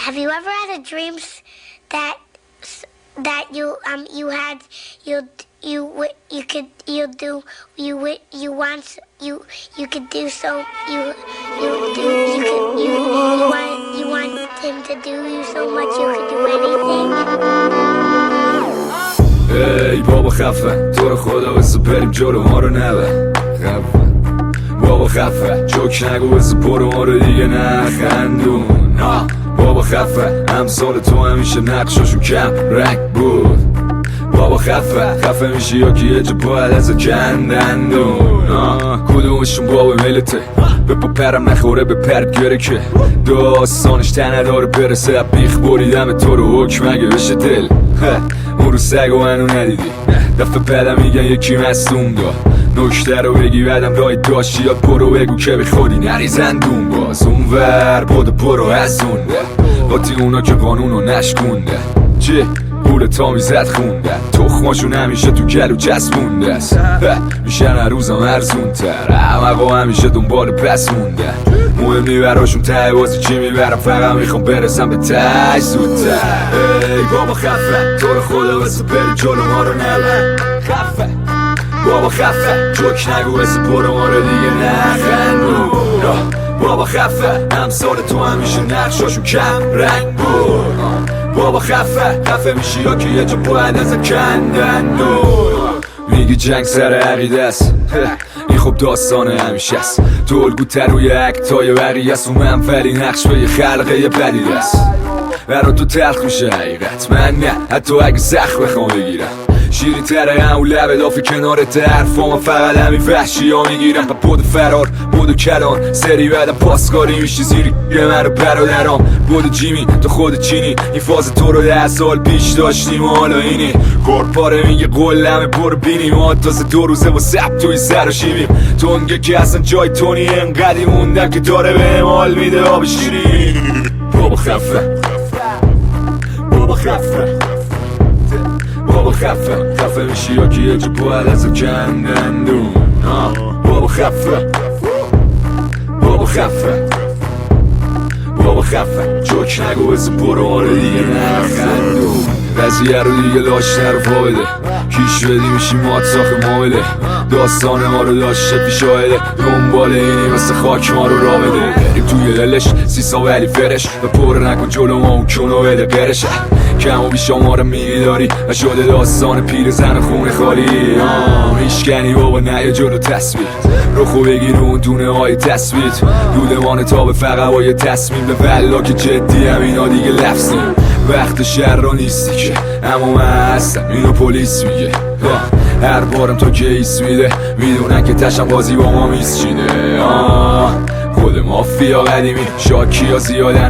Have you ever had a dream that you had you could do so you want him to do you so much you could do anything. ای بابا خفه تو رو خدا بسه بریم جلو ما رو نبه خفه بابا خفه جوک نگو بسه برو ما رو دیگه نخندون بابا خفه امثال تو همیشه نقشاشون کم رنگ بود بابا خفه میشه یا که یه جا باید از کندندون کدومشون بابا ملته به پا پرم نخوره به پرد گره که داستانش تنه داره برسه بیخ بریدم تو رو حکم اگه بشه دل اون رو سگ و منو ندیدی دفعه بعدم میگن یکی مصدوم داد نکته رو بگی بعدم رای داشتی یا برو بگو که بی خودی نریزندون باز اون ور برو از اونده باتی اونا که قانونو نشکونده چه پول تا میزد خونده تخماشون همیشه تو گلو چسبونده است میشن هر روزم ارزون تر همقا همیشه دنبال پس مونده مهمی براشون ته بازی چی میبرم فقط میخوام برسم به ته زودتر ای بابا خفه تو رو خدا بسه بری جلو ما رو نبر خفه بابا خفه جوک نگو بسه برو ما رو دیگه نخندون بابا خفه امثال تو همیشه نقشاشون کم رنگ بود بابا خفه میشی یا که یه جا باید از کندندون میگی جنگ سر عقیده است این خب داستان همیشه است تو الگوتر روی اکتای بقیه است و منفلی نقش به یه خلقه یه پدیده است برا تو تلخ میشه حقیقت من نه حتی اگه سخت بخوام بگیرم شیری تره همون لبه دافی کنارت حرفا فقط همین وحشی ها میگیرم بود فرار بود کلان سری بعدم پاسکاری میشی زیری یه من رو برادرام بود جیمی تو خود چینی این فاز تو رو 10 سال پیش داشتیم و حالا اینی کارپاره میگه قلمه برو بینیم ما تازه 2 روزه با سب توی سر و شیبیم تونگه که اصلا جای تونی انقدی موندم که داره به حال میده آب شیری بابا خفه بابا خفه بابا خفه میشی یا که یه جا باید از کندندون بابا خفه بابا خفه جوک نگو بزه برو ما رو دیگه نخندون قضیه رو دیگه لاش نرو پا بده کیش بدی میشی مات ساخ معامله داستان ما رو داشته پیشاهده دنبال اینی مثل خاک ما رو را بده بریم توی دلش سیسا ولی فرش و پر نکن جلو ما اون کنو بده قرشه کم و بیشا ما رو میداری و شده داستان پیر زن خونه خالی میشکنی بابا نه جلو تصویر رخو بگیر اون دونه های تصویر دودمان تا به فقط با یه تصمیم به ولا که جدی هم اینا دیگه لفظیم وقت شهر را نیستی که اما من هستم اینو پلیس میگه هر بارم تو کیس میده میدونن که تشم بازی با ما میس چیده خود مافیا قدیمی شاکی ها زیادن